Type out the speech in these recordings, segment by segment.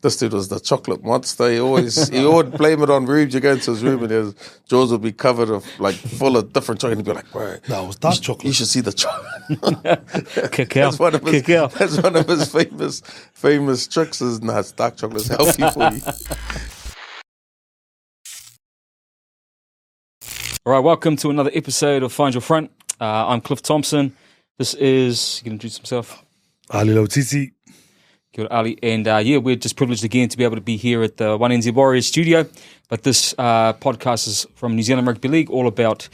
This dude was the chocolate monster. He would blame it on Rubes. You go into his room and his drawers would be covered of like full of different chocolate. He'd be like, bro, No, it was dark chocolate. you should see the chocolate. Cacao. That's one of his famous tricks is, it's dark chocolate is healthy for you. All right, welcome to another episode of Find Your Front. I'm Cliff Thompson. This is, you can introduce himself. Ali Lautiti. Kia ora, Ali. And we're just privileged again to be able to be here at the One NZ Warriors studio. But this podcast is from New Zealand Rugby League, all about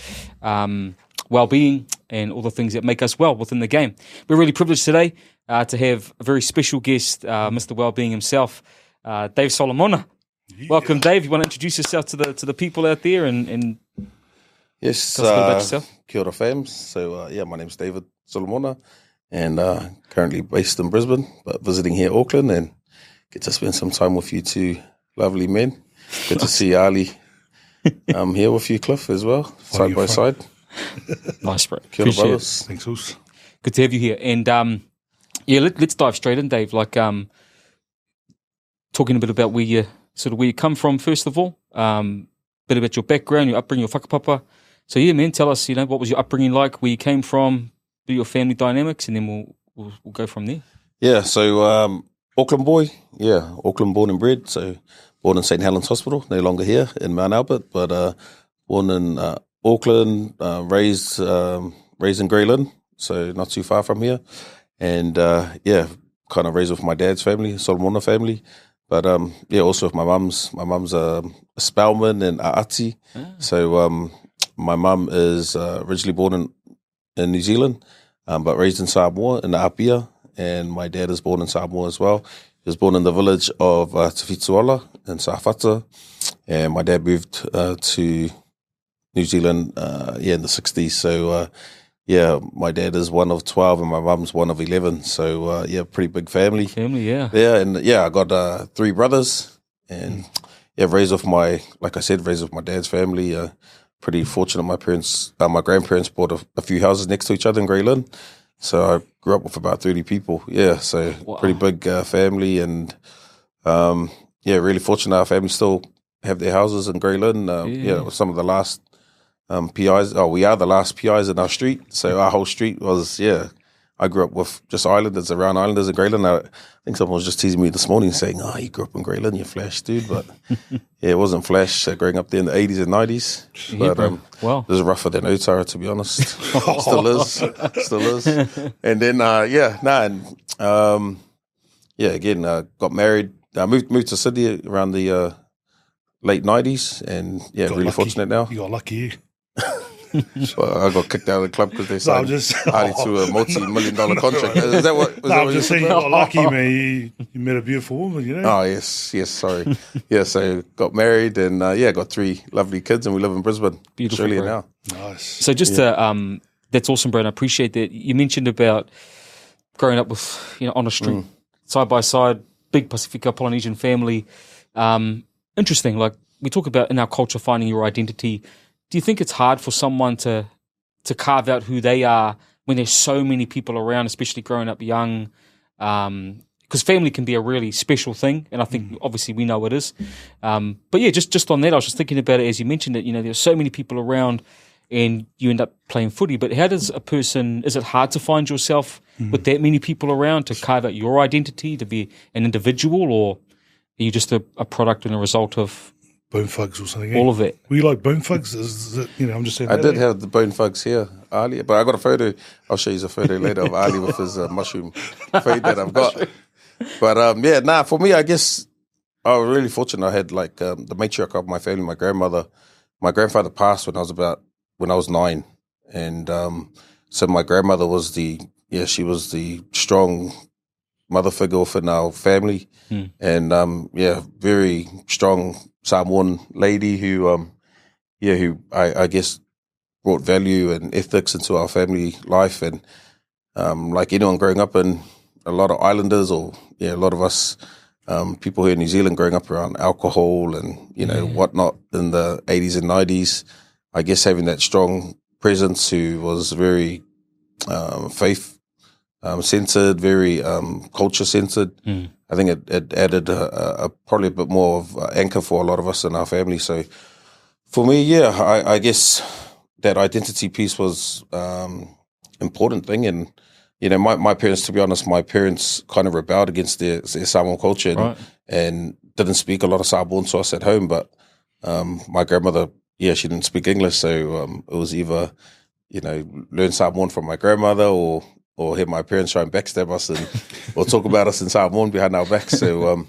wellbeing and all the things that make us well within the game. We're really privileged today to have a very special guest, Mr. Wellbeing himself, David Solomona. Yeah. Welcome, Dave. You want to introduce yourself to the people out there and yes, tell us a bit about yourself? Kia ora, fams. So, my name's David Solomona. And currently based in Brisbane, but visiting here Auckland, and get to spend some time with you two lovely men. Good to see Ali here with you, Cliff, as well, side by side. Nice, bro. Kia ora, brothers. Thanks, Oos. Good to have you here. And let's dive straight in, Dave. Like talking a bit about where you come from, first of all. Bit about your background, your upbringing, your whakapapa. So man, tell us, what was your upbringing like, where you came from, your family dynamics, and then we'll go from there. Yeah, so Auckland boy, Auckland born and bred. So born in St. Helens Hospital, no longer here in Mount Albert, but born in Auckland, raised in Grey Lynn, so not too far from here, and kind of raised with my dad's family, Solomona family, but also with my mum's. My mum's a Spelman and Aati, so my mum is originally born in New Zealand, but raised in Samoa, in the Apia, and my dad is born in Samoa as well. He was born in the village of Te Whituala in Safata, and my dad moved to New Zealand in the 60s. So, my dad is one of 12 and my mum's one of 11. So, pretty big family. Yeah. Yeah, and I got 3 brothers, and raised with my dad's family. Pretty fortunate. My grandparents bought a few houses next to each other in Grey Lynn. So I grew up with about 30 people. Yeah, so Pretty big family, and really fortunate. Our family still have their houses in Grey Lynn. Some of the last PIs. Oh, we are the last PIs in our street. So our whole street was I grew up with just islanders around islanders in Grey Lynn. I think someone was just teasing me this morning saying, you grew up in Grey Lynn, you flash dude. But it wasn't flash growing up there in the 80s and 90s. But it was rougher than Otara, to be honest. Still is. And then, got married. I moved to Sydney around the late 90s, and really fortunate now. You got lucky. Well, I got kicked out of the club because they signed Ali to a multi-million-dollar contract. Is that what? I'm just saying you got lucky, man. You met a beautiful woman, Oh, yes, sorry. So got married and, got 3 lovely kids, and we live in Brisbane, Beautiful, Australia bro. now. Nice. So just that's awesome, bro, and I appreciate that. You mentioned about growing up with, on a street, side by side, big Pacifica Polynesian family. Interesting, like we talk about in our culture finding your identity. Do you think it's hard for someone to carve out who they are when there's so many people around, especially growing up young? Because family can be a really special thing, and I think obviously we know it is. Just on that, I was just thinking about it as you mentioned it. There's so many people around, and you end up playing footy. But how does is it hard to find yourself with that many people around to carve out your identity, to be an individual, or are you just a product and a result of bone fugs or something? All of it. Were you like bone fugs? Is it, I'm just saying. I did have the bone fugs here, Ali, but I got a photo. I'll show you a photo later of Ali with his mushroom fade that I've got. But for me, I guess I was really fortunate. I had the matriarch of my family, my grandmother. My grandfather passed when I was 9, and so my grandmother was she was the strong mother figure within our family, and very strong Samoan lady who I guess brought value and ethics into our family life, and like anyone growing up in a lot of islanders or a lot of us people here in New Zealand growing up around alcohol and whatnot in the 80s and 90s, I guess having that strong presence who was very faith centered, very culture centered. I think it added probably a bit more of anchor for a lot of us in our family. So for me, I guess that identity piece was important thing. And, my parents, to be honest, kind of rebelled against their Samoan culture and didn't speak a lot of Samoan to us at home. But my grandmother, she didn't speak English. So it was either, learn Samoan from my grandmother or hear my parents try and backstab us or talk about us in Samoan behind our backs. So,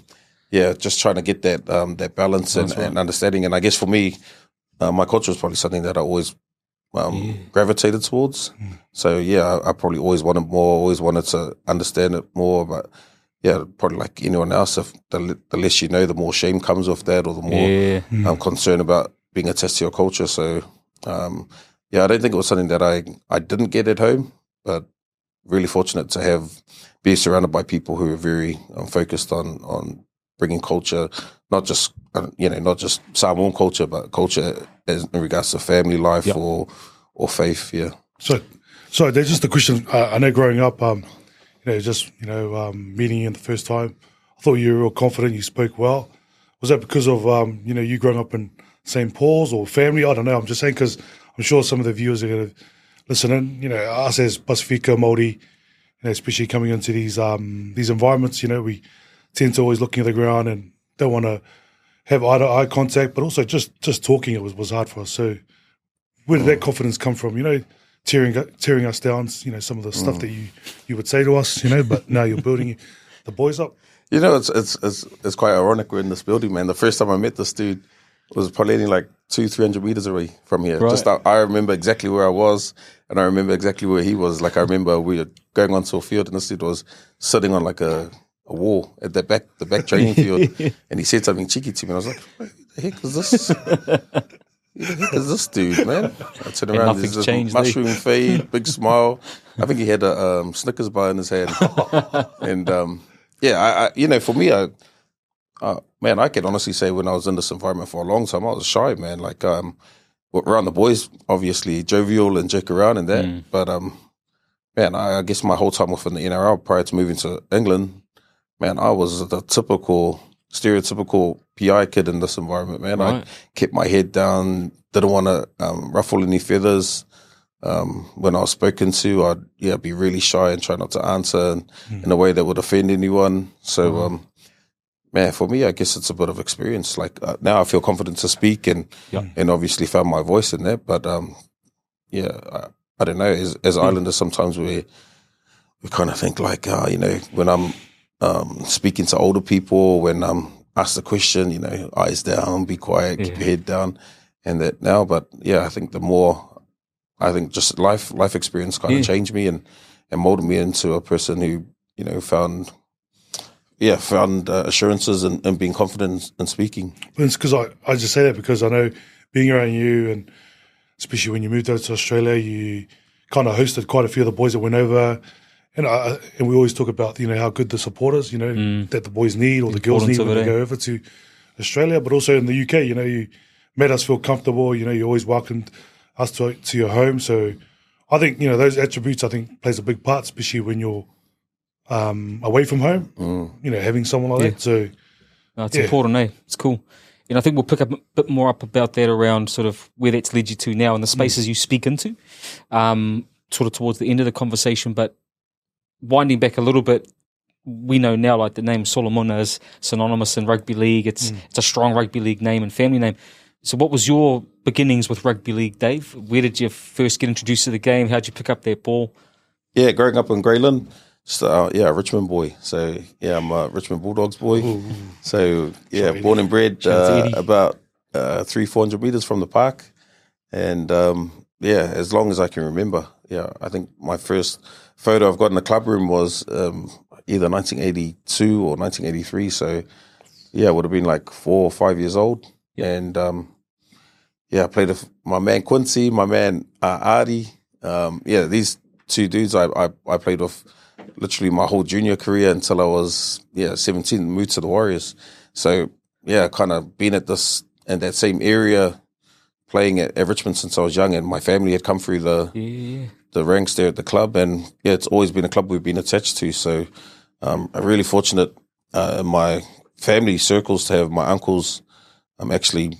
just trying to get that balance and understanding. And I guess for me, my culture was probably something that I always gravitated towards. So, I probably always wanted more, always wanted to understand it more. But, probably like anyone else, if the less you know, the more shame comes with that, or the more I'm concerned about being attached to your culture. So, I don't think it was something that I didn't get at home, but really fortunate to be surrounded by people who are very focused on bringing culture, not just Samoan culture, but culture in regards to family life or faith. Yeah. So there's just a question. I know growing up, meeting you the first time, I thought you were real confident. You spoke well. Was that because of you growing up in St. Paul's or family? I don't know. I'm just saying because I'm sure some of the viewers are going to listen in. Us as Pasifika Māori, especially coming into these environments, we tend to always looking at the ground and don't want to have eye contact, but also just talking it was hard for us. So where did that confidence come from? Tearing us down, some of the stuff that you would say to us, but now you're building the boys up. It's quite ironic. We're in this building, man. The first time I met this dude was probably only like 200-300 meters away from here. Right. I remember exactly where I was, and I remember exactly where he was. Like I remember we were going onto a field, and this dude was sitting on like a wall at the back training field, and he said something cheeky to me. And I was like, "What the heck is this? Who the heck is this dude, man?" I turned around, there's this mushroom fade, big smile. I think he had a Snickers bar in his hand, and for me, man, I can honestly say when I was in this environment for a long time, I was shy, man. Like around the boys, obviously jovial and joke around and that, but man, I guess my whole time within the NRL prior to moving to England, man, I was the stereotypical PI kid in this environment, man. Right. I kept my head down, didn't want to ruffle any feathers. When I was spoken to, I'd be really shy and try not to answer in a way that would offend anyone. So, man, for me, I guess it's a bit of experience. Like now I feel confident to speak and obviously found my voice in that. But I don't know, as Islanders, sometimes we kind of think like, when I'm speaking to older people, when I'm asked a question, eyes down, be quiet, keep your head down, and that now. But I think just life experience kind of changed me and molded me into a person who, found assurances and being confident in speaking. It's because I just say that because I know being around you, and especially when you moved over to Australia, you kind of hosted quite a few of the boys that went over. And we always talk about, how good the support is, that the boys need or the girls need when they go over to Australia. But also in the UK, you made us feel comfortable. You always welcomed us to your home. So I think, those attributes, I think, plays a big part, especially when you're away from home, having someone like that. So it's important, eh? It's cool. And I think we'll pick up a bit more up about that around sort of where that's led you to now and the spaces you speak into, sort of towards the end of the conversation. But winding back a little bit, we know now like the name Solomona is synonymous in rugby league. It's a strong rugby league name and family name. So what was your beginnings with rugby league, Dave? Where did you first get introduced to the game? How did you pick up that ball? Yeah, growing up in Greyland, a Richmond boy. So I'm a Richmond Bulldogs boy. Ooh. So born and bred about 300-400 meters from the park. And as long as I can remember, I think my first photo I've got in the club room was either 1982 or 1983. So it would have been like 4 or 5 years old. Yep. And I played with my man Quincy, my man Ari. These two dudes I played with literally my whole junior career until I was 17 and moved to the Warriors. So kind of been at that same area, playing at Richmond since I was young, and my family had come through the ranks there at the club, and it's always been a club we've been attached to. So I'm really fortunate in my family circles to have my uncles actually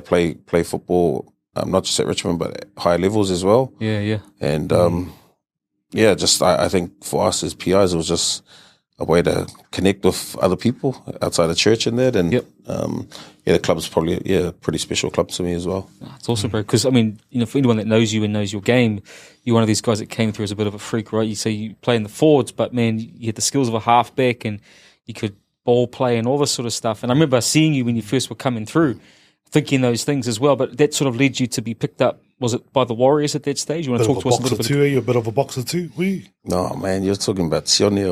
play football, not just at Richmond but at higher levels as well. Yeah. And just I think for us as PIs, it was just a way to connect with other people outside the church and that. And the club's probably a pretty special club to me as well. It's awesome, bro. Because I mean, for anyone that knows you and knows your game, you're one of these guys that came through as a bit of a freak, right? You say you play in the forwards, but man, you had the skills of a halfback, and you could ball play and all this sort of stuff. And I remember seeing you when you first were coming through, thinking those things as well. But that sort of led you to be picked up. Was it by the Warriors at that stage? You want to talk to us a little bit? You're a bit of a boxer too, were you? No, man, you're talking about Sione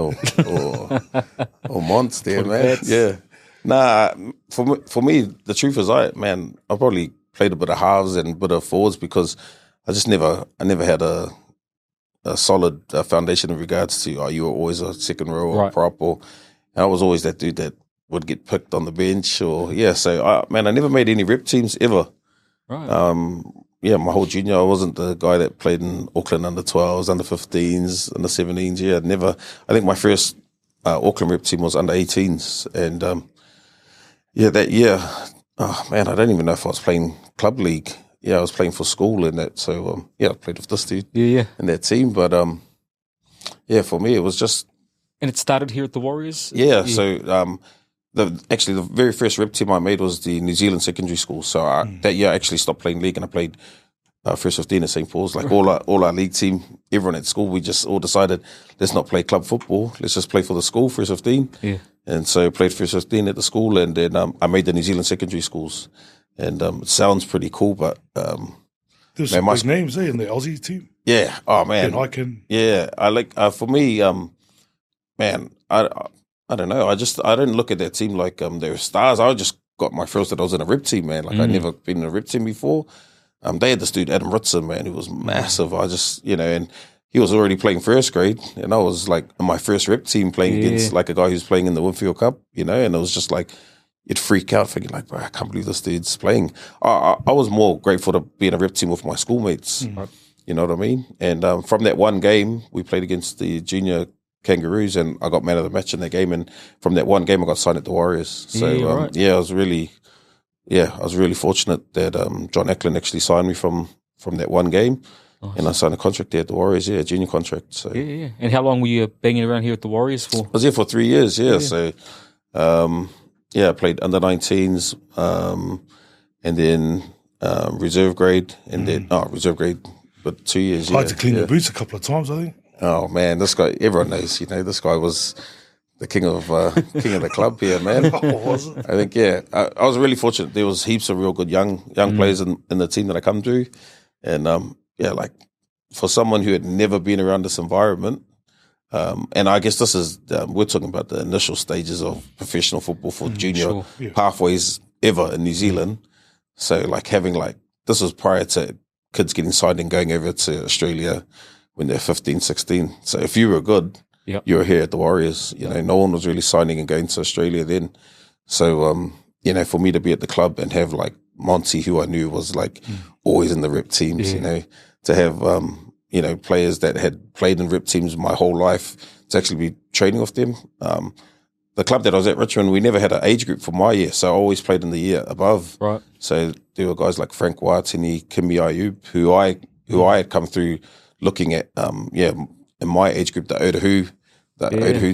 or Mont there, man. Yeah. Nah, for me, the truth is I probably played a bit of halves and a bit of forwards because I never had a solid foundation in regards to, you were always a second row or prop, and I was always that dude that would get picked on the bench so I never made any rep teams ever. Right. My whole junior, I wasn't the guy that played in Auckland under 12s, under 15s, under 17s. Yeah, never. I think my first Auckland rep team was under 18s, and that year, I don't even know if I was playing club league. Yeah, I was playing for school in that. So I played with this dude. In that team, but for me it was just. And it started here at the Warriors. Yeah. So the very first rep team I made was the New Zealand secondary school. So that year I actually stopped playing league and I played first 15 at St. Paul's. Like all our league team, everyone at school, we just all decided, let's not play club football. Let's just play for the school, first 15. Yeah. And so I played first 15 at the school, and then I made the New Zealand secondary schools. And it sounds pretty cool, but there's some big names in the Aussie team. Yeah. Oh man. Yeah. I like for me, I don't know. I didn't look at that team like they were stars. I just got my first that I was in a rip team, man. Like I'd never been in a rip team before. They had this dude Adam Ritson, man, who was massive. I just and he was already playing first grade, and I was like in my first rep team playing against like a guy who's playing in the Winfield Cup, and it was just like you'd freak out thinking like, bro, I can't believe this dude's playing. I was more grateful to be in a rep team with my schoolmates. You know what I mean? And from that one game, we played against the junior Kangaroos, and I got man of the match in that game. And from that one game, I got signed at the Warriors. So I was really fortunate that John Auckland actually signed me from that one game. Awesome. And I signed a contract there at the Warriors, a junior contract. So And how long were you banging around here at the Warriors for? I was here for 3 years. So I played under 19s, and then reserve grade, and then reserve grade, but 2 years. I had to clean your boots a couple of times, I think. Oh man, this guy, everyone knows, this guy was the king of the club here, man. Was it? I think, I was really fortunate. There was heaps of real good young players in the team that I come through. And like for someone who had never been around this environment, and I guess this is, we're talking about the initial stages of professional football for junior pathways ever in New Zealand. So like this was prior to kids getting signed and going over to Australia when they're 15, 16. So if you were good, you were here at the Warriors. No one was really signing and going to Australia then. So, for me to be at the club and have like Monty, who I knew was like always in the rep teams, to have, players that had played in rep teams my whole life, to actually be training with them. The club that I was at, Richmond, we never had an age group for my year, so I always played in the year above. Right. So there were guys like Frank Watini, Kimi Ayub, who I had come through looking at, in my age group, the Otahu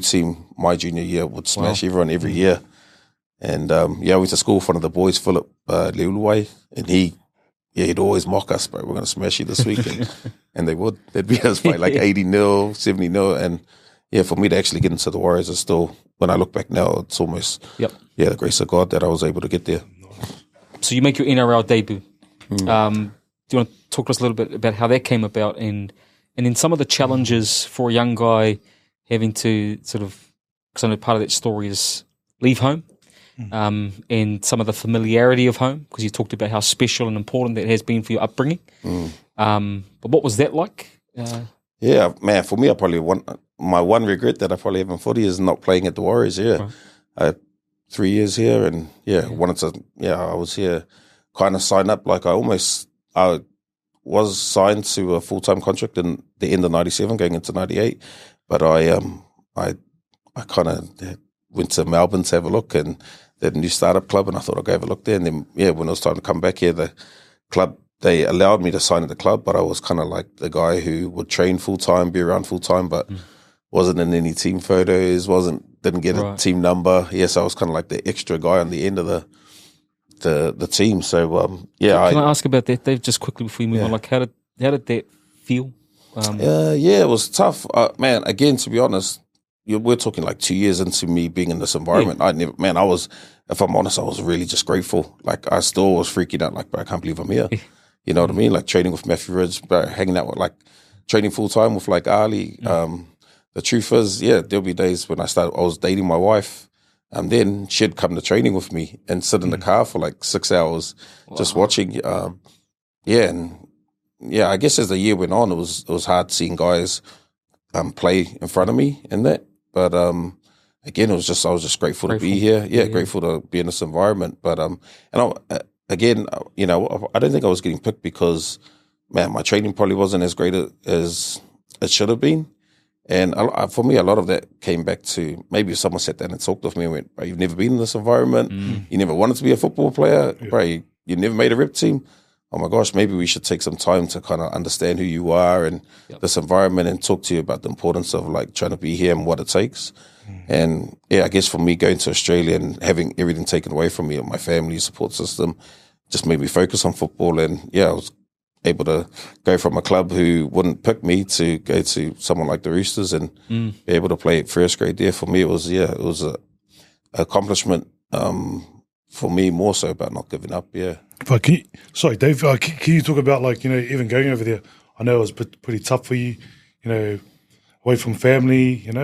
team, my junior year would smash everyone every year. And I went to school with one of the boys, Philip Leuluai, and he'd always mock us, bro, we're going to smash you this week. And they would. They'd beat us by like 80-0, 70-0. And for me to actually get into the Warriors is still, when I look back now, it's almost, the grace of God that I was able to get there. So you make your NRL debut. Do you want to talk to us a little bit about how that came about and then some of the challenges for a young guy having to sort of, because I know part of that story is leave home and some of the familiarity of home, because you talked about how special and important that has been for your upbringing. But what was that like? Man, for me, I probably my one regret that I probably have in footy is not playing at the Warriors. I had 3 years here, and wanted to. I was here, kind of sign up like I was signed to a full-time contract in the end of '97, going into '98, but I kind of went to Melbourne to have a look, and they had a new startup club, and I thought I'd go have a look there. And then, when it was time to come back here, the club, they allowed me to sign at the club, but I was kind of like the guy who would train full-time, be around full-time, but wasn't in any team photos, didn't get a team number. Yes, I was kind of like the extra guy on the end of the team. So, Can I ask about that, Dave, just quickly before we move on? Like, how did that feel? It was tough. Man, again, to be honest, we're talking like 2 years into me being in this environment. If I'm honest, I was really just grateful. Like, I still was freaking out, like, bro, I can't believe I'm here. You know what I mean? Like, training with Matthew Ridge, bro, hanging out with, like, training full-time with, like, Ali. The truth is, there'll be days when I was dating my wife, and then she'd come to training with me and sit in the car for like 6 hours just watching. I guess as the year went on, it was hard seeing guys play in front of me in that. But again, I was just grateful to be here. Grateful to be in this environment. But I don't think I was getting picked because, man, my training probably wasn't as great as it should have been. And for me, a lot of that came back to maybe if someone sat down and talked with me and went, bro, you've never been in this environment. You never wanted to be a football player. Bro, you never made a rep team. Oh my gosh, maybe we should take some time to kind of understand who you are and this environment and talk to you about the importance of like trying to be here and what it takes. And I guess for me going to Australia and having everything taken away from me, my family support system, just made me focus on football. And I was able to go from a club who wouldn't pick me to go to someone like the Roosters and be able to play first grade there. For me, it was a accomplishment for me more so about not giving up. But sorry, Dave, can you talk about like, even going over there? I know it was pretty tough for you, away from family, and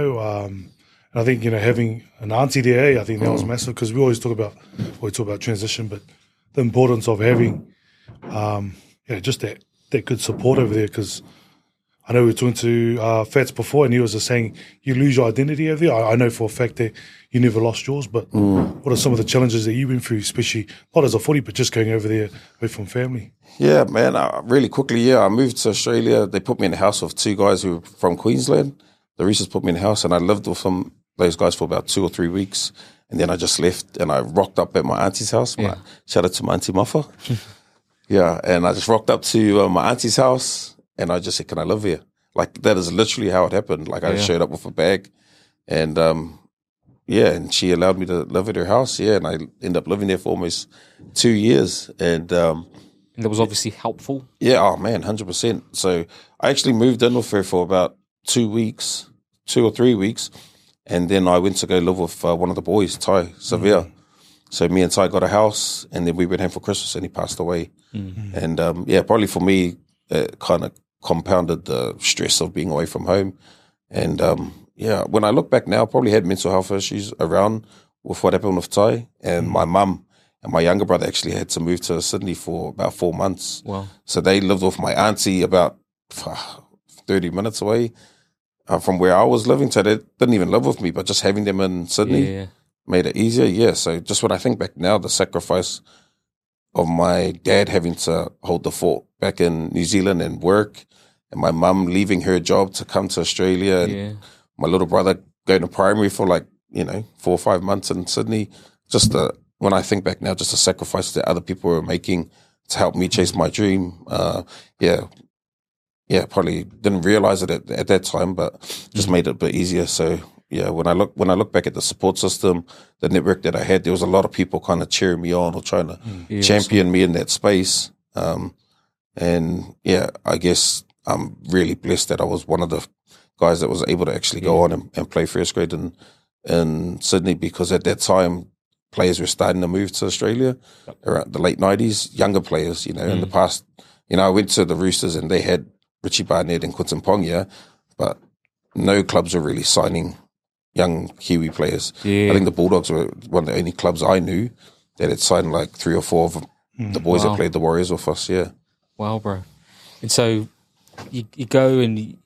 I think, having an auntie there, I think that was massive because we always talk about transition, but the importance of having, just that good support over there. Because I know we were talking to Fats before, and he was just saying you lose your identity over there. I know for a fact that you never lost yours, but what are some of the challenges that you went through, especially not as a footy, but just going over there away from family? Yeah, man, really quickly, I moved to Australia. They put me in a house with two guys who were from Queensland. The Roosters put me in a house, and I lived with those guys for about 2 or 3 weeks, and then I just left, and I rocked up at my auntie's house. Shout out to my auntie Muffa. And I just rocked up to my auntie's house, and I just said, can I live here? Like, that is literally how it happened. Like, I showed up with a bag, and and she allowed me to live at her house, and I ended up living there for almost 2 years, and that was obviously helpful. Yeah, oh man, 100%. So I actually moved in with her for about 2 or 3 weeks, and then I went to go live with one of the boys, Ty Severe. So me and Ty got a house, and then we went home for Christmas, and he passed away. And probably for me, it kind of compounded the stress of being away from home. And when I look back now, I probably had mental health issues around with what happened with Ty. And my mum and my younger brother actually had to move to Sydney for about 4 months. Wow. So they lived with my auntie about 30 minutes away from where I was living. So they didn't even live with me, but just having them in Sydney made it easier. So just when I think back now, the sacrifice of my dad having to hold the fort back in New Zealand and work, and my mum leaving her job to come to Australia, and my little brother going to primary for 4 or 5 months in Sydney. Just when I think back now, just the sacrifice that other people were making to help me chase my dream. Probably didn't realize it at that time, but just made it a bit easier. So when I look back at the support system, the network that I had, there was a lot of people kind of cheering me on or trying to champion me in that space. I guess I'm really blessed that I was one of the guys that was able to actually go on and play first grade in Sydney, because at that time, players were starting to move to Australia around the late 90s, younger players, in the past. I went to the Roosters and they had Richie Barnett and Quinton Pongia, but no clubs were really signing young Kiwi players. I think the Bulldogs were one of the only clubs I knew that had signed like 3 or 4 of the boys that played the Warriors with us. Wow, bro. And so you go and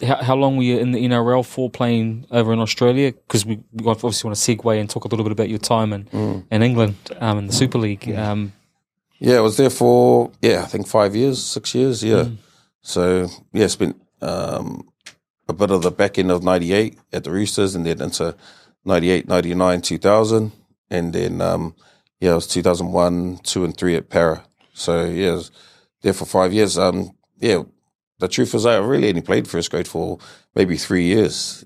how long were you in the NRL for playing over in Australia? Because we obviously want to segue and talk a little bit about your time in England in the Super League. I was there for, I think 5 years, 6 years, So, spent a bit of the back end of 98 at the Roosters, and then into 98, 99, 2000. And then, it was 2001, 2 and 3 at Para. So, I was there for 5 years. The truth is I really only played first grade for maybe 3 years.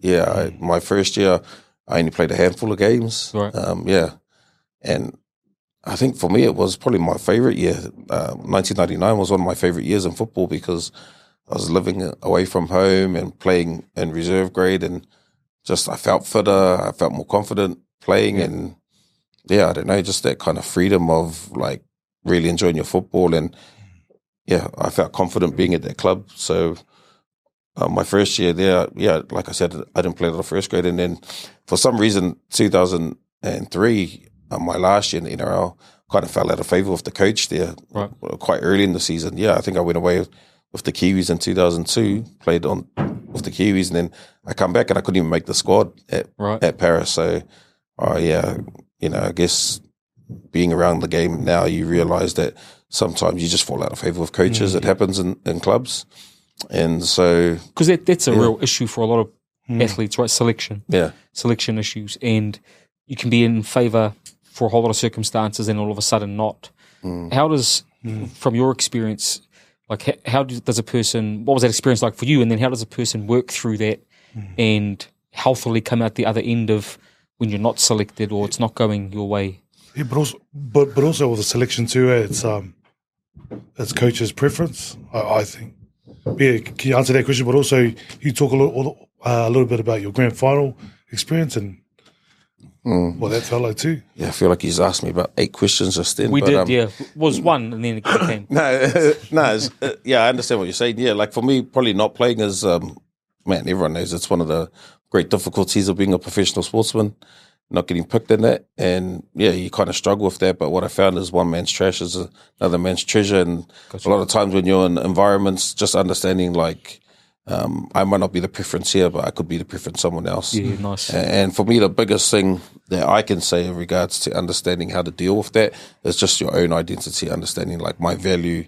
My first year, I only played a handful of games. Right. And I think for me, it was probably my favorite year. 1999 was one of my favorite years in football because I was living away from home and playing in reserve grade, and just I felt fitter, I felt more confident playing, and I don't know, just that kind of freedom of like really enjoying your football, and I felt confident being at that club. So my first year there, like I said, I didn't play at the first grade, and then for some reason, 2003, my last year in the NRL, kind of fell out of favour with the coach there quite early in the season. I think I went away with the Kiwis in 2002, played on with the Kiwis, and then I come back and I couldn't even make the squad at Paris. So, I guess being around the game now, you realise that sometimes you just fall out of favour with coaches. It happens in clubs. And so... Because that's a real issue for a lot of athletes, right? Selection. Yeah. Selection issues. And you can be in favour for a whole lot of circumstances and all of a sudden not. How does, from your experience, like how does a person, what was that experience like for you? And then how does a person work through that and healthily come out the other end of when you're not selected or it's not going your way? Yeah, but also with the selection too, it's coach's preference, I think. Yeah, can you answer that question? But also, you talk a little bit about your grand final experience and what that felt like too. Yeah, I feel like he's asked me about 8 questions just then. We did. Was one, and then it came. I understand what you're saying. Yeah, like for me, probably not playing is, everyone knows it's one of the great difficulties of being a professional sportsman, not getting picked in that. And you kind of struggle with that. But what I found is one man's trash is another man's treasure. And a lot of times when you're in environments, just understanding like, I might not be the preference here, but I could be the preference someone else. Yeah, nice. And for me, the biggest thing that I can say in regards to understanding how to deal with that is just your own identity, understanding like my value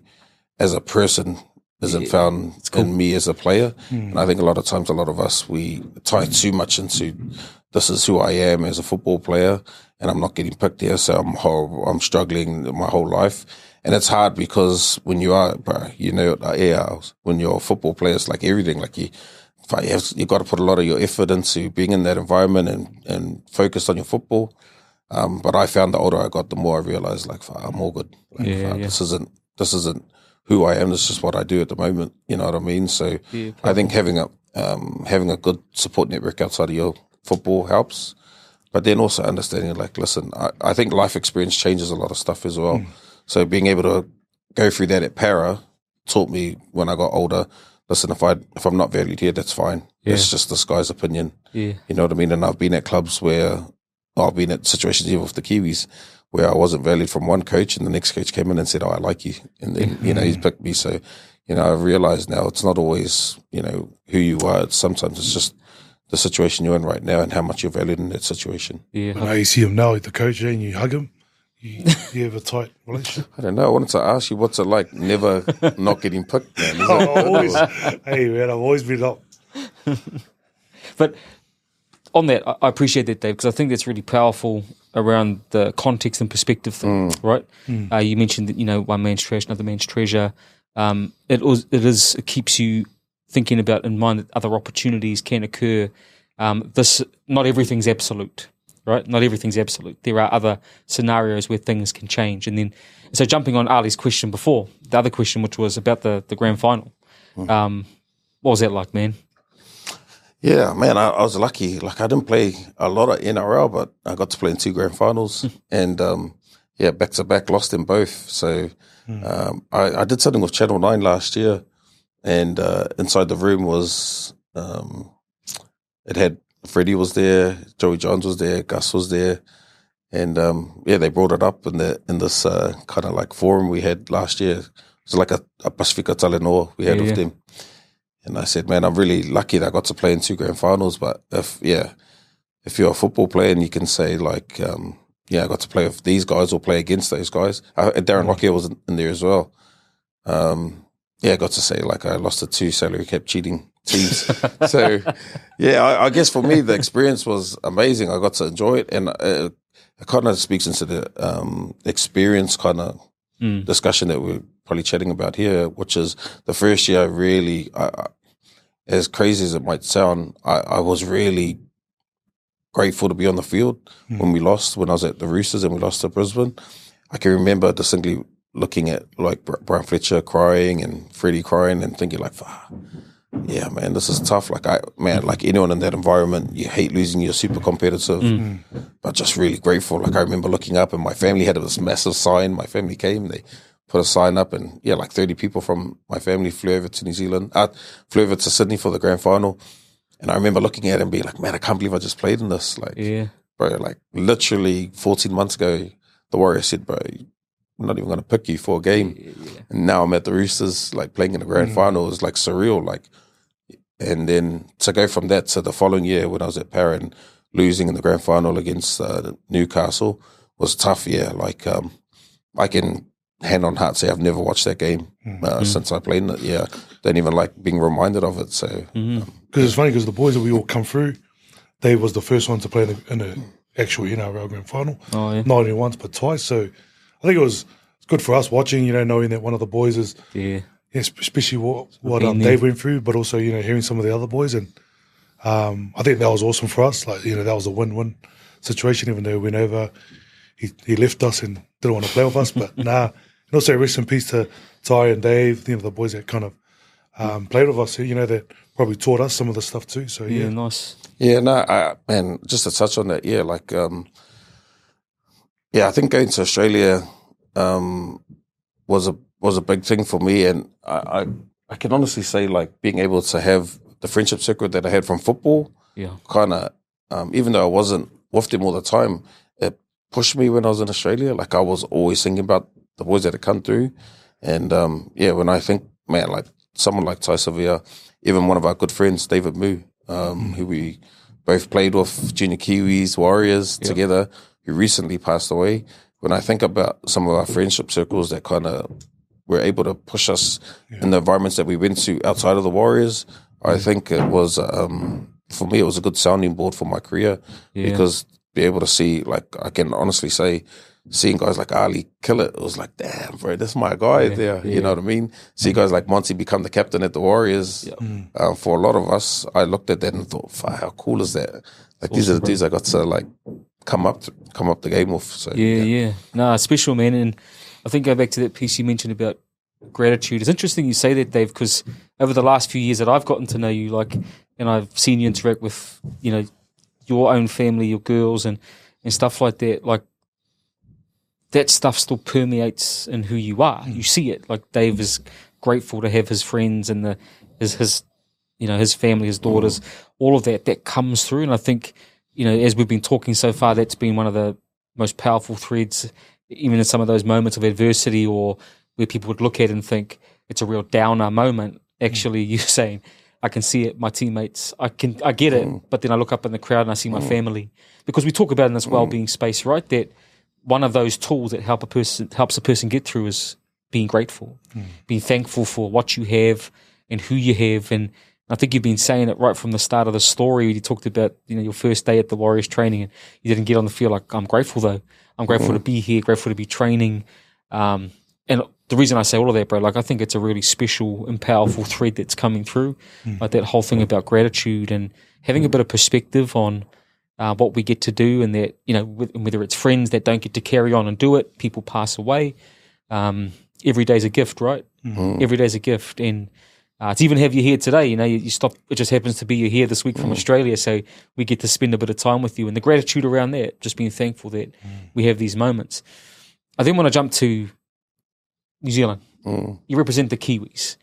as a person isn't found in me as a player. And I think a lot of times, a lot of us, we tie too much into this is who I am as a football player, and I'm not getting picked here, so I'm struggling my whole life. And it's hard because when you are, when you're a football player, it's like everything. Like you got to put a lot of your effort into being in that environment and focus on your football. But I found the older I got, the more I realized, like, I'm all good. Like, this isn't who I am. This is just what I do at the moment. You know what I mean? So I think having a good support network outside of your football helps. But then also understanding, like, listen, I think life experience changes a lot of stuff as well. So being able to go through that at Para taught me when I got older, listen, if I'm not valued here, that's fine. It's just this guy's opinion. Yeah. You know what I mean? And I've been at clubs where I've been at situations here with the Kiwis where I wasn't valued from one coach and the next coach came in and said, I like you. And then, he's picked me. So, I've realized now it's not always, who you are. Sometimes it's just the situation you're in right now and how much you're valued in that situation. Yeah. I know you see him now, the coach, and you hug him. You have a tight relationship? I don't know. I wanted to ask you, what's it like never not getting picked, man? I've always been up. But on that, I appreciate that, Dave, because I think that's really powerful around the context and perspective thing, right? You mentioned that, one man's trash, another man's treasure. It keeps you thinking about in mind that other opportunities can occur. Not everything's absolute. Right? Not everything's absolute. There are other scenarios where things can change. And then, so jumping on Ali's question before, the other question, which was about the grand final. What was that like, man? Yeah, man, I was lucky. Like, I didn't play a lot of NRL, but I got to play in 2 grand finals. And, back to back, lost in both. So I did something with Channel 9 last year. And inside the room was, it had Freddie was there, Joey Johns was there, Gus was there, and they brought it up in this kind of like forum we had last year. It was like a Pacifica Talanoa we had with them. And I said, man, I'm really lucky that I got to play in 2 grand finals. But if you're a football player and you can say like, I got to play with these guys or play against those guys. Darren Lockyer was in there as well. I got to say like I lost to 2 salary cap cheating teams. So, yeah, I guess for me, the experience was amazing. I got to enjoy it. And it kind of speaks into the experience kind of discussion that we're probably chatting about here, which is the first year really, as crazy as it might sound, I was really grateful to be on the field when I was at the Roosters and we lost to Brisbane. I can remember distinctly looking at like Brian Fletcher crying and Freddie crying and thinking like, yeah, man, this is tough. Like like anyone in that environment, you hate losing, you're super competitive, but just really grateful. Like I remember looking up and my family had this massive sign. My family came, they put a sign up and like 30 people from my family flew over to New Zealand, flew over to Sydney for the grand final. And I remember looking at it and being like, man, I can't believe I just played in this. Like, bro, like literally 14 months ago, the Warriors said, bro, I'm not even going to pick you for a game. And now I'm at the Roosters, like playing in the grand final. It was like surreal. Like, and then to go from that to the following year when I was at Parramatta and losing in the grand final against Newcastle was tough. Yeah, like I can hand on heart say I've never watched that game since I played in it. Yeah, don't even like being reminded of it. So because it's funny because the boys that we all come through, Dave was the first one to play in the actual NRL grand final. Not only once but twice. So I think it's good for us watching, knowing that one of the boys is, especially what Dave went through, but also, hearing some of the other boys. And I think that was awesome for us. Like, that was a win-win situation, even though we went over, he left us and didn't want to play with us. But and also rest in peace to Ty and Dave, the boys that kind of played with us, that probably taught us some of the stuff too. So, yeah. Nice. Yeah, man, just to touch on that, like, I think going to Australia was a big thing for me, and I can honestly say like being able to have the friendship circle that I had from football, kind of even though I wasn't with them all the time, it pushed me when I was in Australia. Like I was always thinking about the boys that had come through, and when I think, man, like someone like Ty Sevilla, even one of our good friends, David Moo, who we both played with junior Kiwis, Warriors together, who recently passed away. When I think about some of our friendship circles that kind of were able to push us in the environments that we went to outside of the Warriors, I think it was, for me, it was a good sounding board for my career because be able to see, like, I can honestly say, seeing guys like Ali kill it, it was like, damn, bro, this is my guy there. You know what I mean? See guys like Monty become the captain at the Warriors. For a lot of us, I looked at that and thought, how cool is that? Like, these are the dudes I got to, like, come up the game with. So, No, special, man. And I think go back to that piece you mentioned about gratitude. It's interesting you say that, Dave, because over the last few years that I've gotten to know you, like, and I've seen you interact with, your own family, your girls and stuff like that, like, that stuff still permeates in who you are. You see it. Like, Dave is grateful to have his friends and his family, his daughters, all of that comes through. And I think, as we've been talking so far, that's been one of the most powerful threads, even in some of those moments of adversity or where people would look at it and think it's a real downer moment. Actually, you're saying, I can see it, my teammates, I get it, but then I look up in the crowd and I see my family. Because we talk about in this wellbeing space, right, that one of those tools that helps a person get through is being grateful, being thankful for what you have and who you have. And I think you've been saying it right from the start of the story. You talked about, your first day at the Warriors training and you didn't get on the field. Like, I'm grateful though. I'm grateful to be here, grateful to be training. And the reason I say all of that, bro, like, I think it's a really special and powerful thread that's coming through. Like that whole thing about gratitude and having a bit of perspective on what we get to do, and that, whether it's friends that don't get to carry on and do it, people pass away. Every day's a gift, right? Every day's a gift. And to even have you here today, you stop, it just happens to be you're here this week from Australia, so we get to spend a bit of time with you, and the gratitude around that, just being thankful that we have these moments. I then want to jump to New Zealand. You represent the Kiwis.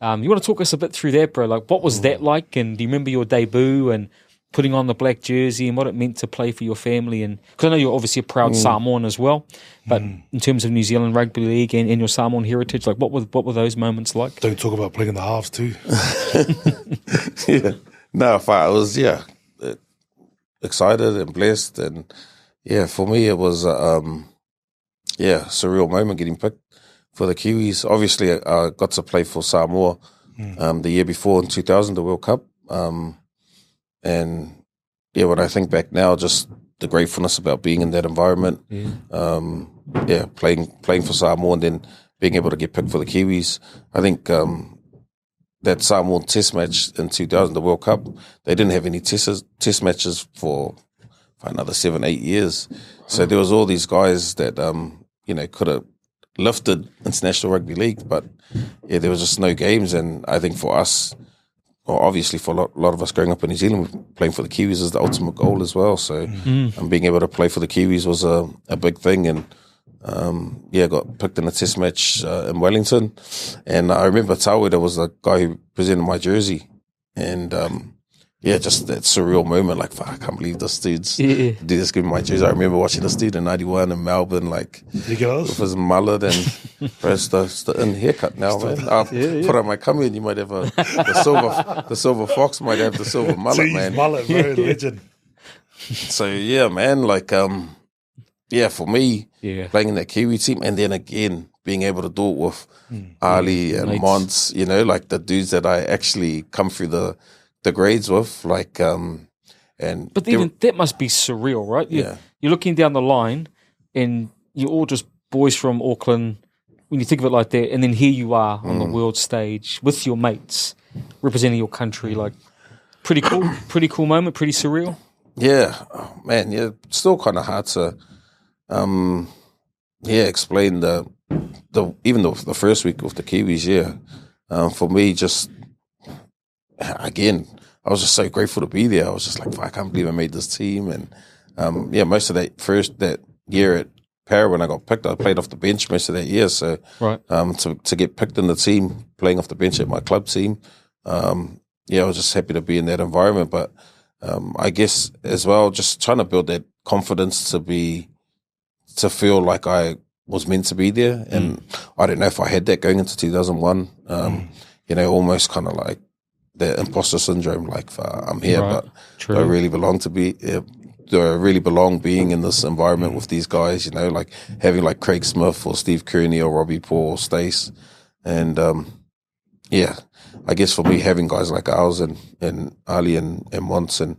You want to talk us a bit through that, bro? Like, what was that like, and do you remember your debut and putting on the black jersey and what it meant to play for your family? And because I know you're obviously a proud Samoan as well, but in terms of New Zealand Rugby League and your Samoan heritage, like, what were those moments like? Don't talk about playing in the halves too. No, I was excited and blessed, and for me it was surreal moment getting picked for the Kiwis. Obviously, I got to play for Samoa the year before in 2000, the World Cup. And yeah, when I think back now, just the gratefulness about being in that environment. Playing for Samoa and then being able to get picked for the Kiwis. I think that Samoan test match in 2000, the World Cup, they didn't have any test matches for another 7-8 years. So there was all these guys that, could have lifted international rugby league, but there was just no games. And I think for us, obviously for a lot of us growing up in New Zealand, playing for the Kiwis is the ultimate goal as well. So being able to play for the Kiwis was a big thing. And got picked in a test match in Wellington. And I remember Taweda was the guy who presented my jersey. And just that surreal moment, like, fuck, I can't believe this dude's do this, give me my jersey. I remember watching this dude in 91 in Melbourne, like, with his mullet and the in haircut now, man. Put on my come in, you might have the silver fox might have the silver mullet, man. Mullet, bro, legend. So, yeah, man, like, for me, playing in that Kiwi team, and then again, being able to do it with Ali and Mons, like the dudes that I actually come through the grades with, like, but even that must be surreal, right? You're looking down the line, and you're all just boys from Auckland. When you think of it like that, and then here you are on the world stage with your mates, representing your country, like, pretty cool moment, pretty surreal. Yeah, man, still kind of hard to, explain even the first week of the Kiwis. For me, just. Again, I was just so grateful to be there. I was just like, I can't believe I made this team. And most of that year at Parra, when I got picked, I played off the bench most of that year. So to get picked in the team, playing off the bench at my club team, I was just happy to be in that environment. But I guess as well, just trying to build that confidence to feel like I was meant to be there. And I don't know if I had that going into 2001, almost kind of like, the imposter syndrome, like, I'm here, but do I really belong do I really belong being in this environment with these guys, like having like Craig Smith or Steve Kearney or Robbie Paul or Stace. And, I guess for me, having guys like ours and Ali and Mons and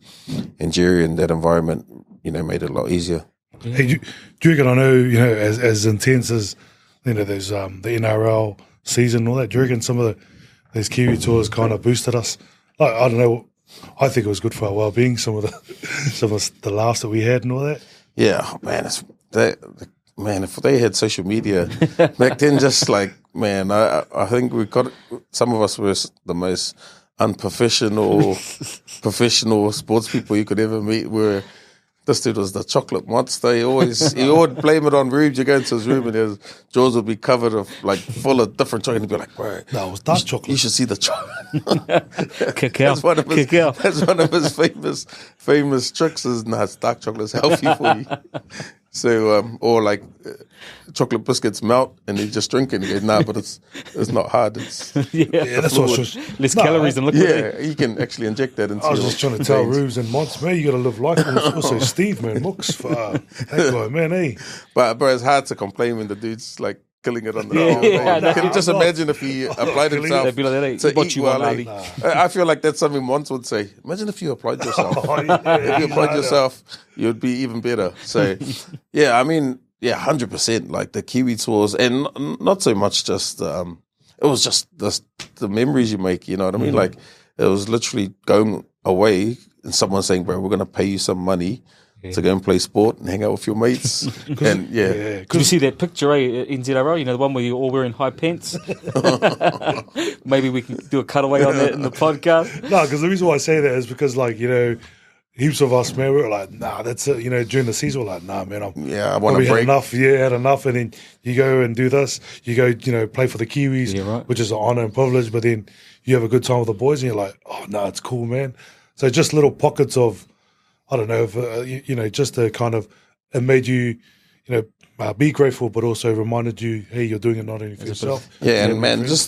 Jerry in that environment, made it a lot easier. Hey, do you reckon, I know, as intense as, there's the NRL season and all that, do you reckon some of these Kiwi tours kind of boosted us? Like, I don't know. I think it was good for our well-being. Some of the laughs that we had and all that. Yeah, man. If they had social media back then, just like, man, I think some of us were the most unprofessional, professional sports people you could ever meet. This dude was the chocolate monster. He would blame it on Rubes. You go into his room and his jaws would be covered of like full of different chocolate. And he'd be like, bro, no, it was dark chocolate. You should see the chocolate. That's one of his famous tricks is, it's dark chocolate. It's healthy for you. So, or like chocolate biscuits melt and you just drink it and you go, but it's not hard. It's that's what was less calories than liquid. Yeah, you can actually inject that into. I was just trying to tell Rubes and Mons, man, you got to live life. And also Steve, man, Mooks, that guy, man, eh? But it's hard to complain when the dude's like killing it on the road. Can you just imagine if he applied himself to eat well? I feel like that's something Mons would say. Imagine if you applied yourself. If you applied yourself, you'd be even better. So, 100%. Like the Kiwi tours, and not so much just. It was just the memories you make. You know what I mean? Like it was literally going away and someone saying, "Bro, we're going to pay you some money." To go and play sport and hang out with your mates. And Did you see that picture in ZRO? The one where you're all wearing high pants? Maybe we can do a cutaway on that in the podcast. No, because the reason why I say that is because, like, heaps of us, man, we were like, nah, that's it. During the season, we're like, nah, man, I want to break. Had enough. And then you go and do this. You go, play for the Kiwis, which is an honour and privilege. But then you have a good time with the boys and you're like, oh, no, it's cool, man. So just little pockets of, I don't know, if, just to kind of, it made you, be grateful, but also reminded you, hey, you're doing it not only for yourself. Yeah, and man, just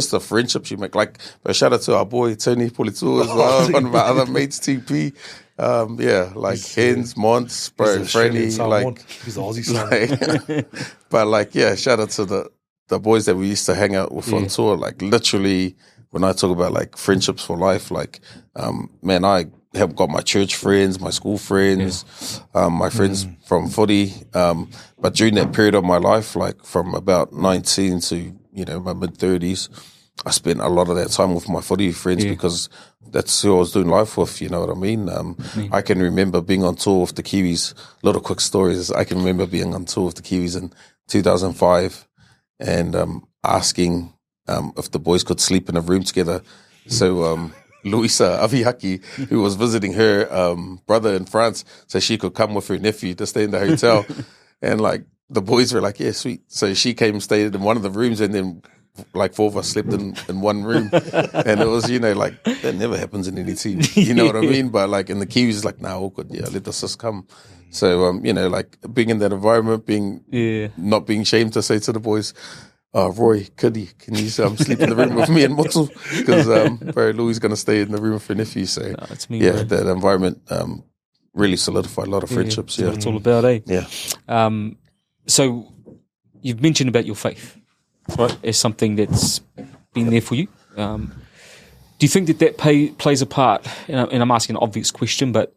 the friendships you make. Like, but shout out to our boy Tony Politu as well, one of my other mates, TP. Hens, Mons, bro, Freddy, like he's the Aussie son. But shout out to the boys that we used to hang out with on tour. Like literally, when I talk about like friendships for life, like, man, I have got my church friends, my school friends, my friends from footy. But during that period of my life, like from about 19 to, my mid-30s, I spent a lot of that time with my footy friends because that's who I was doing life with, you know what I mean? I can remember being on tour with the Kiwis. Little quick stories. I can remember being on tour with the Kiwis in 2005 and asking if the boys could sleep in a room together. So Luisa Avihaki, who was visiting her brother in France, so she could come with her nephew to stay in the hotel. And like the boys were like, yeah, sweet. So she came and stayed in one of the rooms, and then like 4 of us slept in one room. And it was, like that never happens in any team. You know what I mean? But like in the Kiwis, it's like, nah, awkward. Yeah, let the sis come. So, like being in that environment, not being ashamed to say to the boys, Roy, Kiddy, can you sleep in the room with me and Motu? Because Louis is going to stay in the room with her nephew. So, that's me, yeah, that environment really solidified a lot of friendships. That's what it's all about, eh? Yeah. So, you've mentioned about your faith, right, as something that's been there for you. Do you think that plays a part? And I'm asking an obvious question, but,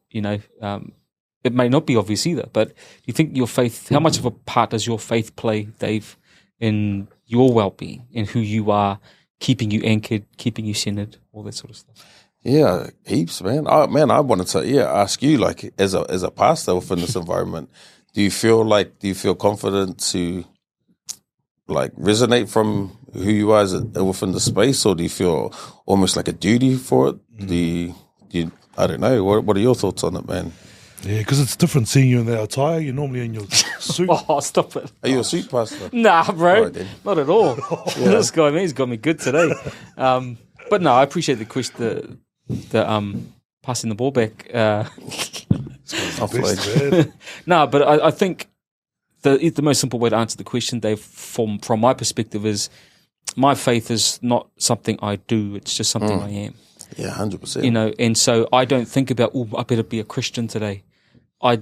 it may not be obvious either. But do you think your faith, how much of a part does your faith play, Dave, in your well-being, in who you are, keeping you anchored, keeping you centered, all that sort of stuff? Yeah, heaps, man. I wanted to ask you, like, as a pastor within this environment, do you feel confident to like resonate from who you are within the space, or do you feel almost like a duty for it? Do you I don't know. What are your thoughts on it, man? Yeah, because it's different seeing you in that attire. You're normally in your suit. Oh, stop it. Are you a suit pastor? Nah, bro. Right, not at all. This guy, man, he's got me good today. But no, I appreciate the question, the passing the ball back. No, but I think the most simple way to answer the question, Dave, from my perspective, is my faith is not something I do. It's just something I am. Yeah, 100%. And so I don't think about, I better be a Christian today. I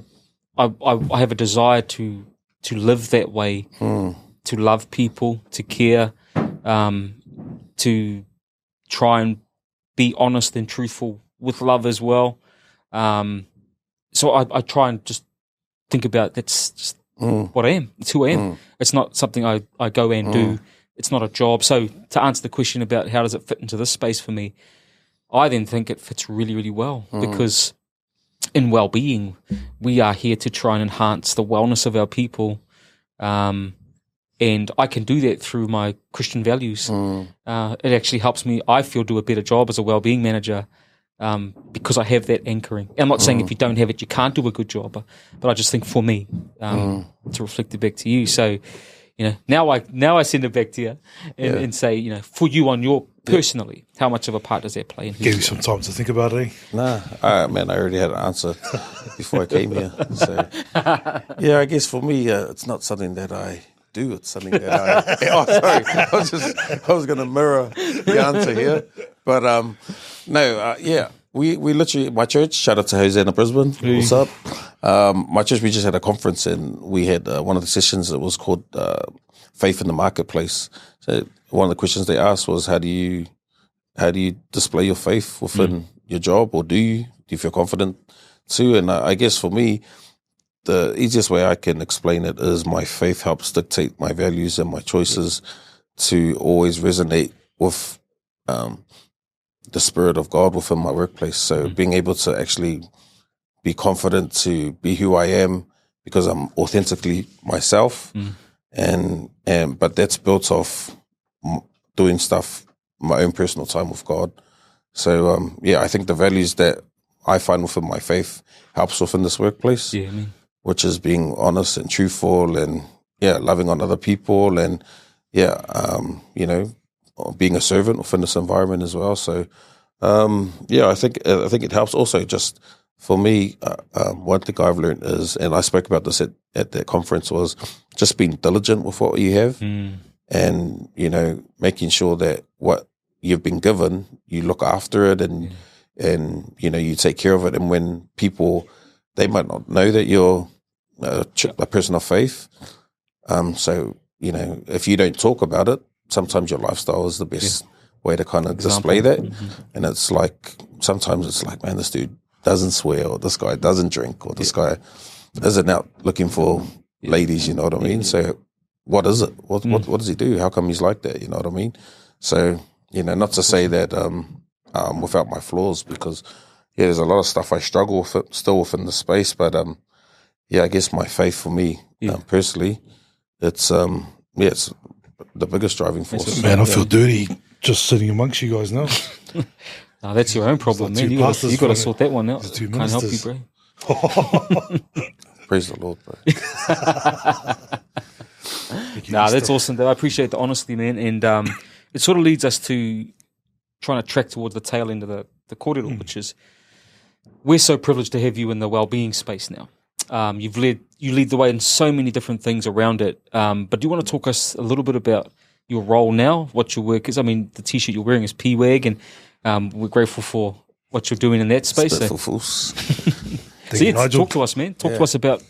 have a desire to live that way, to love people, to care, to try and be honest and truthful with love as well. So I try and just think about that's just what I am. It's who I am. It's not something I go and do. It's not a job. So to answer the question about how does it fit into this space for me, I then think it fits really, really well because in well-being, we are here to try and enhance the wellness of our people. And I can do that through my Christian values. It actually helps me, I feel, do a better job as a well-being manager because I have that anchoring. I'm not saying if you don't have it, you can't do a good job, but I just think for me, to reflect it back to you. So, now I send it back to you and say, for you on your personally, how much of a part does that play? Give you some time to think about it. Nah, man, I already had an answer before I came here. So, yeah, I guess for me, it's not something that I do. It's something that I. Sorry, I was going to mirror the answer here, but no, we literally, my church. Shout out to Hosanna Brisbane. What's up? My church, we just had a conference and we had one of the sessions that was called Faith in the Marketplace. So one of the questions they asked was, how do you display your faith within your job, or do you feel confident to? And I guess for me, the easiest way I can explain it is my faith helps dictate my values and my choices to always resonate with the Spirit of God within my workplace. So being able to actually be confident to be who I am because I'm authentically myself, but that's built off doing stuff, my own personal time with God. So I think the values that I find within my faith helps within this workplace, which is being honest and truthful, and loving on other people, and being a servant within this environment as well. So I think it helps. Also, just for me, one thing I've learned is, and I spoke about this at that conference, was just being diligent with what you have, and making sure that what you've been given, you look after it, and you take care of it. And when people, they might not know that you're a person of faith, so if you don't talk about it, sometimes your lifestyle is the way to kind of display that. And it's like, sometimes it's like, man, this dude doesn't swear, or this guy doesn't drink, or this guy isn't out looking for ladies, you know what I mean? So what is it? What does he do? How come he's like that? You know what I mean? So, you know, not to say that without my flaws, because there's a lot of stuff I struggle with still within the space, but I guess my faith for me personally, it's it's the biggest driving force. Man, I feel dirty just sitting amongst you guys now. No, that's your own problem, man. You got to sort that one out. Can't help you, bro. Praise the Lord, bro. No, that's awesome, though. I appreciate the honesty, man. And it sort of leads us to trying to track towards the tail end of the kōrero, which is, we're so privileged to have you in the wellbeing space now. You lead the way in so many different things around it. But do you want to talk us a little bit about your role now, what your work is? I mean, the T-shirt you're wearing is P-WAG, and we're grateful for what you're doing in that space. Talk to us, man. Talk to us about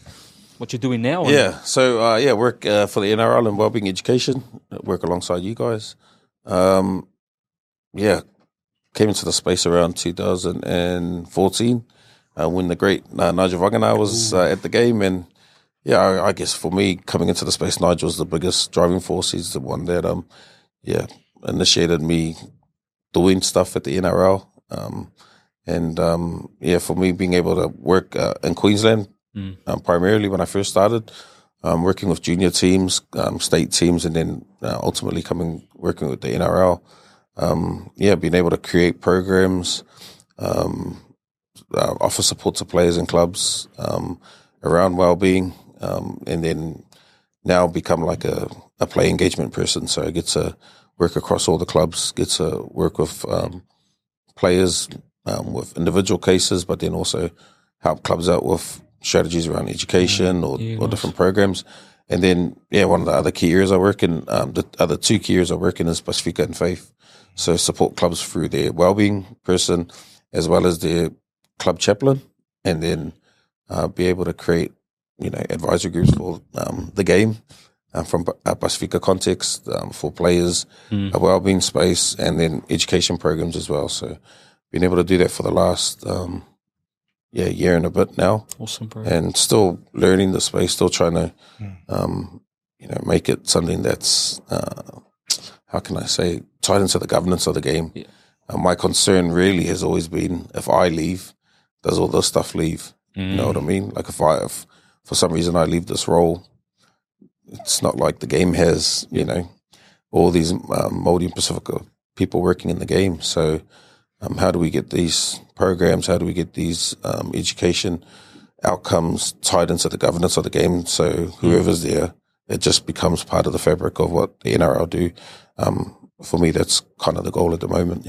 what you're doing now. So work for the NRL in wellbeing education. Work alongside you guys. Came into the space around 2014 when the great Nigel Wagana was at the game. And I guess for me, coming into the space, Nigel was the biggest driving force. He's the one that initiated me doing stuff at the NRL. For me, being able to work in Queensland, primarily when I first started, working with junior teams, state teams, and then ultimately working with the NRL. Being able to create programs, offer support to players and clubs around wellbeing, and then now become like a play engagement person. So I get to work across all the clubs, get to work with players with individual cases, but then also help clubs out with strategies around education or different programs. And then, one of the other key areas I work in, the other two key areas I work in is Pacifica and Faith. So support clubs through their wellbeing person as well as their club chaplain, and then be able to create, advisory groups for the game from a Pacifica context for players, a wellbeing space, and then education programs as well. So being able to do that for the last year and a bit now. Awesome, bro. And still learning the space, still trying to make it something that's how can I say, tied into the governance of the game. My concern really has always been, if I leave, does all this stuff leave? You know what I mean? Like if for some reason I leave this role, it's not like the game has, all these Māori and Pacifica people working in the game. So how do we get these programs, how do we get these education outcomes tied into the governance of the game? So whoever's there, it just becomes part of the fabric of what the NRL do. For me, that's kind of the goal at the moment,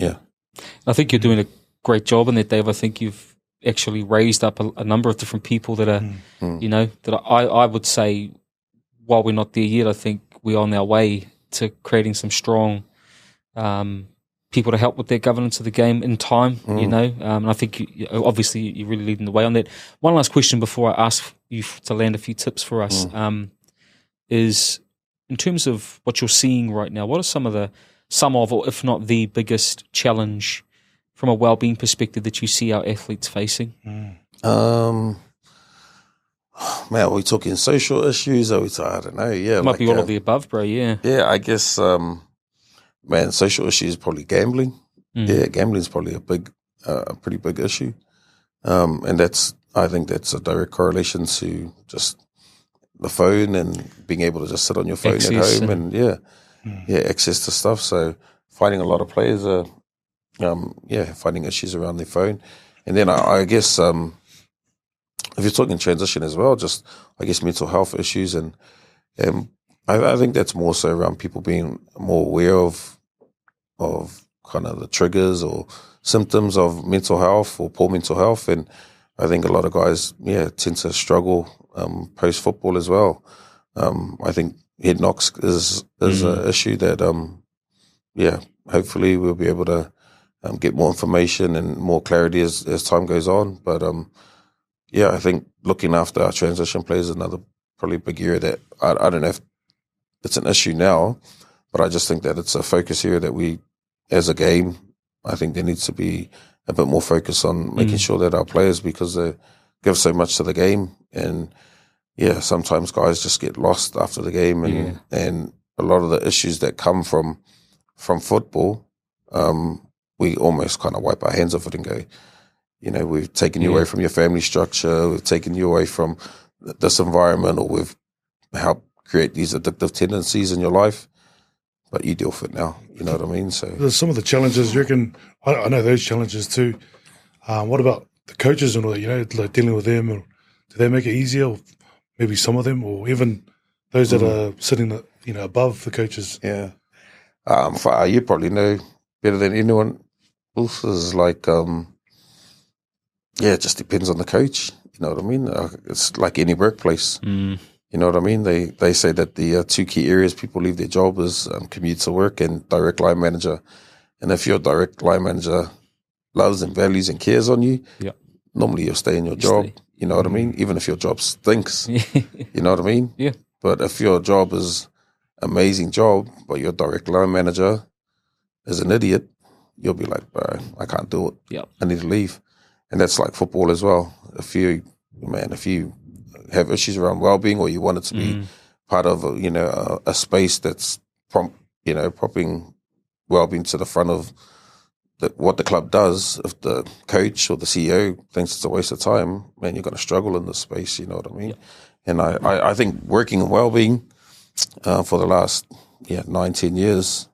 I think you're doing a great job in that, Dave. I think you've actually raised up a number of different people that are, that I would say, while we're not there yet, I think we're on our way to creating some strong people to help with their governance of the game in time, and I think obviously you're really leading the way on that. One last question before I ask you to land a few tips for us is, in terms of what you're seeing right now, what are some of, or if not the biggest challenge from a wellbeing perspective that you see our athletes facing? Man, are we talking social issues? I don't know. It might be all of the above, bro. Yeah, I guess, social issues is probably gambling. Gambling is probably a pretty big issue. And I think that's a direct correlation to just the phone and being able to just sit on your phone at home and access to stuff. So finding a lot of players are finding issues around their phone. And then I guess if you're talking transition as well, just I guess mental health issues, and I think that's more so around people being more aware of kind of the triggers or symptoms of mental health or poor mental health. And I think a lot of guys tend to struggle post football as well. I think head knocks is an issue that hopefully we'll be able to get more information and more clarity as time goes on. But I think looking after our transition players is another probably big area that I don't know if it's an issue now, but I just think that it's a focus area that we as a game, I think there needs to be a bit more focus on making sure that our players, because they give so much to the game, and sometimes guys just get lost after the game, and a lot of the issues that come from football, we almost kind of wipe our hands off it and go, we've taken you away from your family structure, we've taken you away from this environment, or we've helped create these addictive tendencies in your life, but you deal with it now. You know what I mean? So there's some of the challenges, you reckon, I know those challenges too. What about the coaches and all that, like dealing with them? Or do they make it easier? Or maybe some of them, or even those that are sitting, above the coaches? Yeah. You probably know better than anyone else, is like, it just depends on the coach. You know what I mean? It's like any workplace. You know what I mean? They say that the two key areas people leave their job is commute to work and direct line manager. And if your direct line manager loves and values and cares on you, normally you'll stay in your job. You know what I mean? Even if your job stinks. You know what I mean? Yeah. But if your job is amazing job, but your direct line manager is an idiot, you'll be like, bro, I can't do it. Yep. I need to leave. And that's like football as well. If you have issues around well-being, or you want it to be part of a space that's propping well-being to the front of what the club does, if the coach or the CEO thinks it's a waste of time, man, you're going to struggle in this space. You know what I mean? Yep. And I think working in well-being for the last 9-10 years,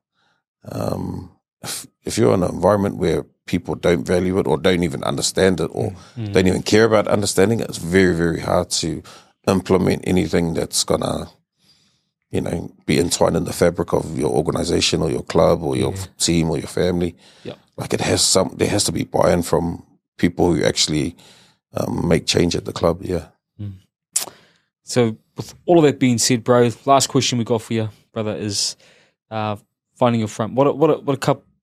if you're in an environment where people don't value it, or don't even understand it, or don't even care about understanding it, it's very, very hard to implement anything that's gonna, be entwined in the fabric of your organization or your club or your team or your family. Yep. Like there has to be buy-in from people who actually make change at the club. Yeah. So with all of that being said, bro, last question we got for you, brother, is finding your front. What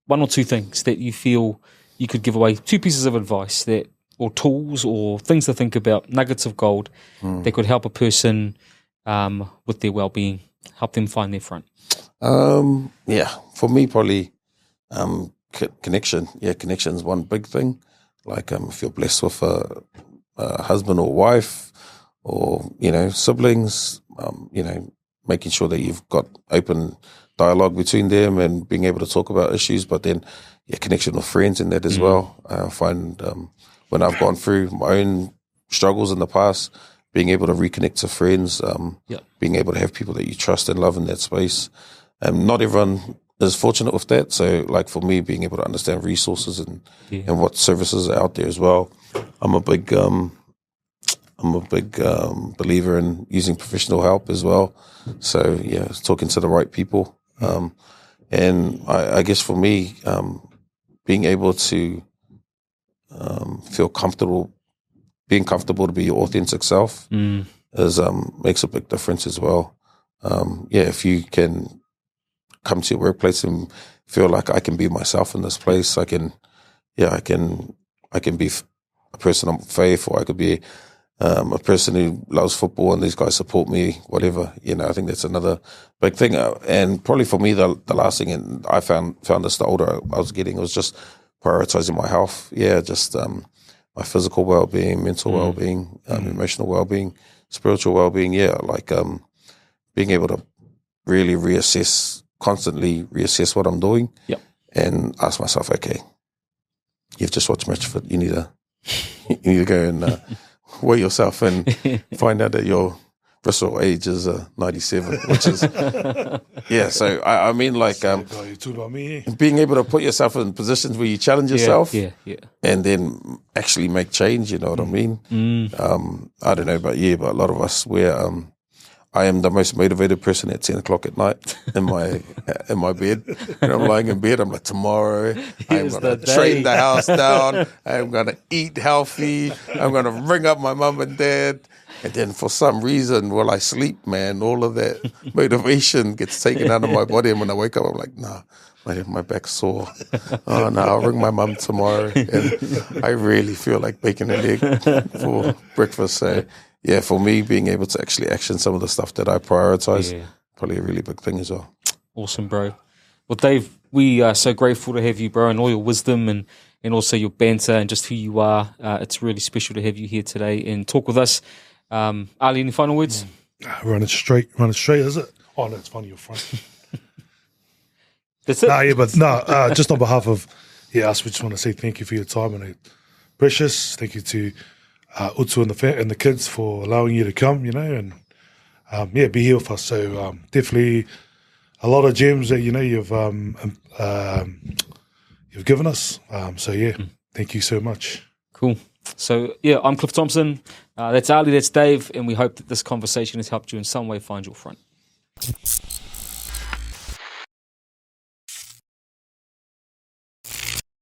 one or two things that you feel you could give away, 2 pieces of advice or tools or things to think about, nuggets of gold that could help a person with their well-being, help them find their front? For me, probably connection. Yeah, connection is one big thing. Like if you're blessed with a husband or wife, or siblings, making sure that you've got open dialogue between them and being able to talk about issues, but then connection with friends in that as well. I find when I've gone through my own struggles in the past, being able to reconnect to friends, being able to have people that you trust and love in that space. Not everyone is fortunate with that. So like for me, being able to understand resources and what services are out there as well. I'm a big believer in using professional help as well. So talking to the right people. And I guess for me, being able to feel comfortable, being comfortable to be your authentic self is makes a big difference as well. If you can come to your workplace and feel like I can be myself in this place, I can be a person of faith, or I could be a person who loves football and these guys support me, whatever. I think that's another big thing. And probably for me, the last thing, and I found this the older I was getting, was just prioritizing my health. Just my physical well-being, mental well-being, emotional well-being, spiritual well-being. Being able to really constantly reassess what I'm doing, and ask myself, okay, you've just watched Matchfit. You need to go and weigh yourself and find out that your bristle age is 97, which is So I mean, like you talking about me, being able to put yourself in positions where you challenge yourself, and then actually make change. You know what I mean? I don't know about you, but a lot of us, I am the most motivated person at 10 o'clock at night in my bed. When I'm lying in bed, I'm like, tomorrow I'm going to train the house down. I'm going to eat healthy. I'm going to ring up my mum and dad. And then for some reason, while I sleep, man, all of that motivation gets taken out of my body. And when I wake up, I'm like, nah, my back's sore. Oh, no, I'll ring my mum tomorrow. And I really feel like bacon and egg for breakfast. So, for me, being able to actually action some of the stuff that I prioritize, probably a really big thing as well. Awesome, bro. Well, Dave, we are so grateful to have you, bro, and all your wisdom and also your banter and just who you are. It's really special to have you here today and talk with us. Ali, any final words? Run it straight, is it? Oh, no, it's funny, you're front. That's it. Just on behalf of us, we just want to say thank you for your time, and precious. Thank you to Utu and the kids for allowing you to come, and be here with us. So definitely a lot of gems that you've given us. Thank you so much. Cool. So I'm Cliff Thompson. That's Ali. That's Dave, and we hope that this conversation has helped you in some way find your front.